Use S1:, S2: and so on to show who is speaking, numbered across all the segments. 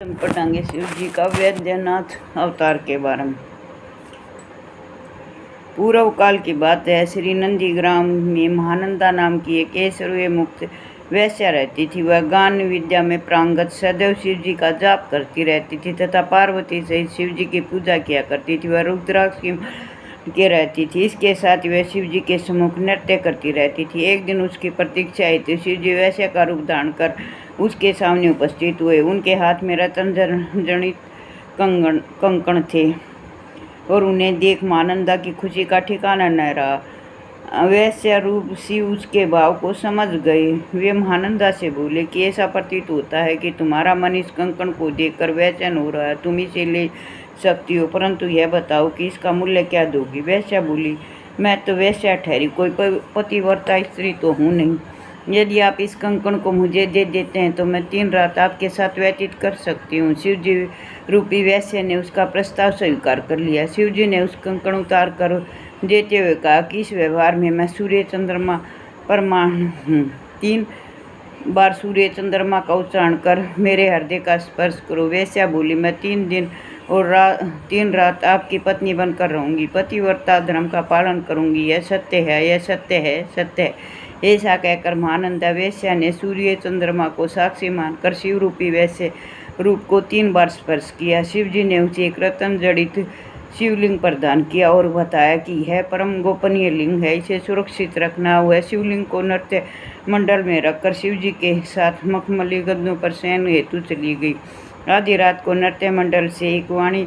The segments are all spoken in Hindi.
S1: पढ़ेंगे शिव जी का वैद्यनाथ अवतार के बारे में। पूर्व काल की बात है। श्री नंदीग्राम में महानंदा नाम की एक ऐश्वर्य मुक्त वैश्या रहती थी। वह गान विद्या में प्रांगत सदैव शिव जी का जाप करती रहती थी तथा पार्वती सहित शिव जी की पूजा किया करती थी। वह रुद्राक्ष के रहती थी। इसके साथ वह शिव जी के सम्मुख नृत्य करती रहती थी। एक दिन उसकी प्रतीक्षा आई तो शिव जी वैश्या का रूप धारण कर उसके सामने उपस्थित हुए। उनके हाथ में रत्न जड़ित कंकण थे और उन्हें देख महानंदा की खुशी का ठिकाना न रहा। वैश्या रूप शिव उसके भाव को समझ गए। वे महानंदा से बोले कि ऐसा प्रतीत होता है कि तुम्हारा मन इस कंकण को देखकर वैचैन हो रहा है। तुम इसे ले सकती हो, परंतु यह बताओ कि इसका मूल्य क्या दोगी। वैश्या बोली, मैं तो वैश्या ठहरी, कोई पतिव्रता स्त्री तो हूँ नहीं। यदि आप इस कंकण को मुझे दे देते हैं तो मैं 3 रात आपके साथ व्यतीत कर सकती हूँ। शिव जी रूपी वैश्य ने उसका प्रस्ताव स्वीकार कर लिया। शिव जी ने उस कंकण उतार कर देते हुए कहा कि इस व्यवहार में मैं सूर्य चंद्रमा प्रमाण हूँ। 3 बार सूर्य चंद्रमा का उच्चारण कर मेरे हृदय का स्पर्श करो। वैश्या बोली, मैं 3 दिन और 3 रात आपकी पत्नी बनकर रहूंगी, पतिव्रता धर्म का पालन करूंगी। यह सत्य है, यह सत्य है, सत्य है। ऐसा कहकर महानंदा वैश्या ने सूर्य चंद्रमा को साक्षी मानकर शिव रूपी वैश्य रूप को 3 बार स्पर्श किया। शिव जी ने उसे एक रत्न जड़ित शिवलिंग प्रदान किया और बताया कि यह परम गोपनीय लिंग है, इसे सुरक्षित रखना। हुआ शिवलिंग को नृत्य मंडल में रखकर शिव जी के साथ मखमली गद्दों पर शयन हेतु चली गई। आधी रात को नृत्य मंडल से एक वाणी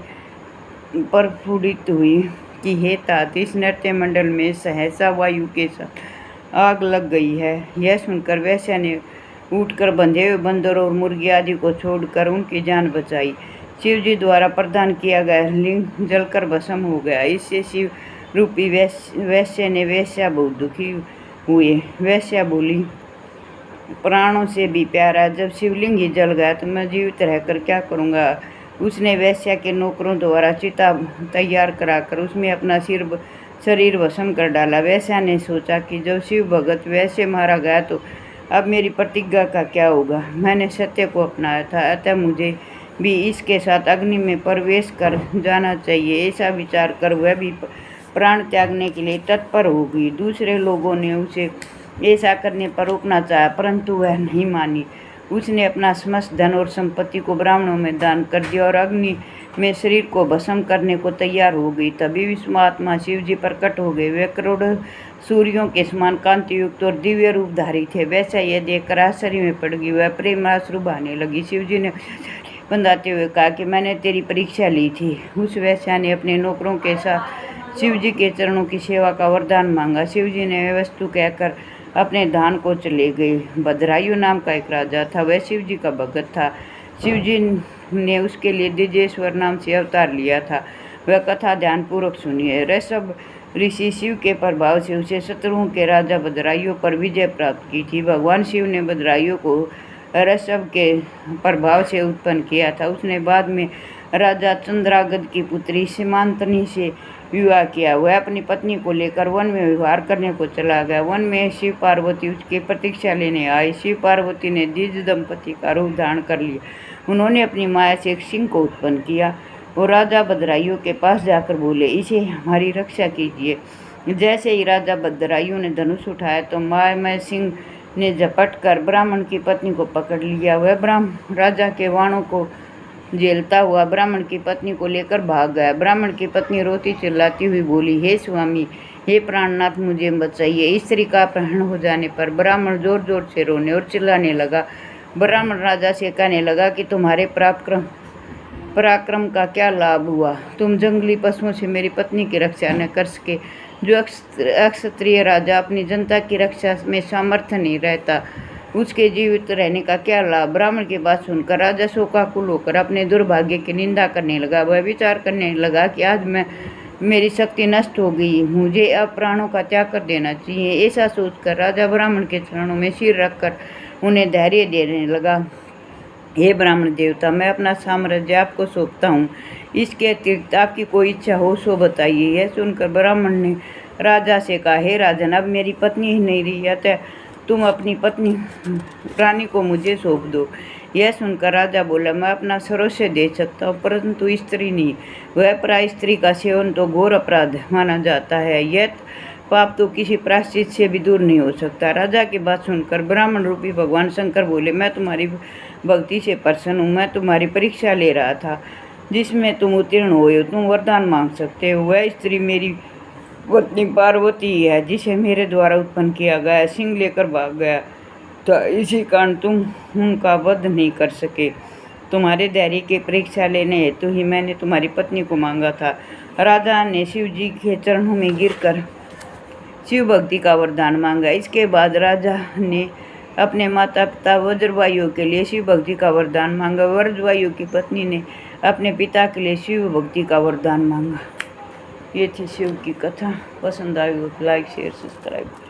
S1: प्रस्फुटित हुई कि हे तात, इस नृत्य मंडल में सहसा वायु के साथ आग लग गई है। यह सुनकर वैश्या ने उठकर बंधे हुए बंदर और मुर्गी आदि को छोड़कर उनकी जान बचाई। शिव जी द्वारा प्रदान किया गया लिंग जलकर भस्म हो गया। इससे शिव रूपी वैश्य ने वैश्या बहुत दुखी हुए। वैश्या बोली, प्राणों से भी प्यारा जब शिवलिंग ही जल गया तो मैं जीवित रहकर क्या करूँगा। उसने वैश्या के नौकरों द्वारा चिता तैयार कराकर उसमें अपना शरीर भस्म कर डाला। वैश्या ने सोचा कि जब शिव भगत वैसे मारा गया तो अब मेरी प्रतिज्ञा का क्या होगा। मैंने सत्य को अपनाया था, अतः मुझे भी इसके साथ अग्नि में प्रवेश कर जाना चाहिए। ऐसा विचार कर वह भी प्राण त्यागने के लिए तत्पर हो गई। दूसरे लोगों ने उसे ऐसा करने पर रोकना चाहा, परंतु वह नहीं मानी। उसने अपना समस्त धन और संपत्ति को ब्राह्मणों में दान कर दिया और अग्नि में शरीर को भस्म करने को तैयार हो गई। तभी विश्वात्मा शिव जी प्रकट हो गए। वे करोड़ों सूर्यों के समान कांति युक्त और दिव्य रूपधारी थे। वैसा यह देखकर आश्चर्य में पड़ गई। वह प्रेमाश्रु बहाने लगी। शिव जी ने बंधाते हुए कहा कि मैंने तेरी परीक्षा ली थी। उस वैश्या ने अपने नौकरों के साथ शिव जी के चरणों की सेवा का वरदान मांगा। शिव जी ने वह वस्तु कहकर अपने धाम को चले गए। भद्रायु नाम का एक राजा था, वह शिव जी का भगत था। शिव जी ने उसके लिए द्विजेश्वर नाम से अवतार लिया था। वह कथा ध्यानपूर्वक सुनिए। ऋषभ ऋषि शिव के प्रभाव से उसे शत्रुओं के राजा भद्रायु पर विजय प्राप्त की थी। भगवान शिव ने भद्रायु को ऋषभ के प्रभाव से उत्पन्न किया था। उसने बाद में राजा चंद्रागद की पुत्री सीमांतनी से विवाह किया। वह अपनी पत्नी को लेकर वन में विहार करने को चला गया। वन में शिव पार्वती उसकी प्रतीक्षा लेने आई। शिव पार्वती ने द्विज दंपति का रूप धारण कर लिया। उन्होंने अपनी माया से एक सिंह को उत्पन्न किया और राजा भद्रायु के पास जाकर बोले, इसे हमारी रक्षा कीजिए। जैसे ही राजा भद्रायु ने धनुष उठाया तो मायामय सिंह ने झपट कर ब्राह्मण की पत्नी को पकड़ लिया। वह राजा के बाणों को झेलता हुआ ब्राह्मण की पत्नी को लेकर भाग गया। ब्राह्मण की पत्नी रोती चिल्लाती हुई बोली, हे स्वामी, हे प्राणनाथ, मुझे बचाइए। स्त्री का अपहरण हो जाने पर ब्राह्मण जोर जोर से रोने और चिल्लाने लगा। ब्राह्मण राजा से कहने लगा कि तुम्हारे पराक्रम का क्या लाभ हुआ। तुम जंगली पशुओं से मेरी पत्नी की रक्षा न कर सके। जो अक्षत्रिय राजा अपनी जनता की रक्षा में सामर्थ्य नहीं रहता, उसके जीवित रहने का क्या लाभ। ब्राह्मण की बात सुनकर राजा शोकाकुल होकर अपने दुर्भाग्य की निंदा करने लगा। वह विचार करने लगा कि आज मेरी शक्ति नष्ट हो गई, मुझे अब प्राणों का त्याग कर देना चाहिए। ऐसा सोचकर राजा ब्राह्मण के चरणों में सिर रखकर उन्हें धैर्य देने लगा। हे ब्राह्मण देवता, मैं अपना साम्राज्य आपको सौंपता हूँ। इसके अतिरिक्त आपकी कोई इच्छा हो सो बताइए। यह सुनकर ब्राह्मण ने राजा से कहा, हे राजन, अब मेरी पत्नी ही नहीं रही, अतः तुम अपनी पत्नी रानी को मुझे सौंप दो। यह सुनकर राजा बोला, मैं अपना सर्वस्व दे सकता हूँ परंतु स्त्री नहीं। वह पराई स्त्री का सेवन तो घोर अपराध माना जाता है। यह पाप तो किसी प्रायश्चित से भी दूर नहीं हो सकता। राजा की बात सुनकर ब्राह्मण रूपी भगवान शंकर बोले, मैं तुम्हारी भक्ति से प्रसन्न हूँ। मैं तुम्हारी परीक्षा ले रहा था जिसमें तुम उत्तीर्ण हुए हो। तुम वरदान मांग सकते हो। वह स्त्री मेरी पत्नी पार्वती है जिसे मेरे द्वारा उत्पन्न किया गया सिंह लेकर भाग गया था। इसी कारण तुम उनका वध नहीं कर सके। तुम्हारे धैर्य की परीक्षा लेने हेतु ही मैंने तुम्हारी पत्नी को मांगा था। राजा ने शिव जी के चरणों में गिरकर शिव भक्ति का वरदान मांगा। इसके बाद राजा ने अपने माता पिता वज्रवायु के लिए शिव भक्ति का वरदान मांगा। वज्रवायु की पत्नी ने अपने पिता के लिए शिव भक्ति का वरदान मांगा। ये थी शिव की कथा। पसंद आई हो तो लाइक शेयर सब्सक्राइब।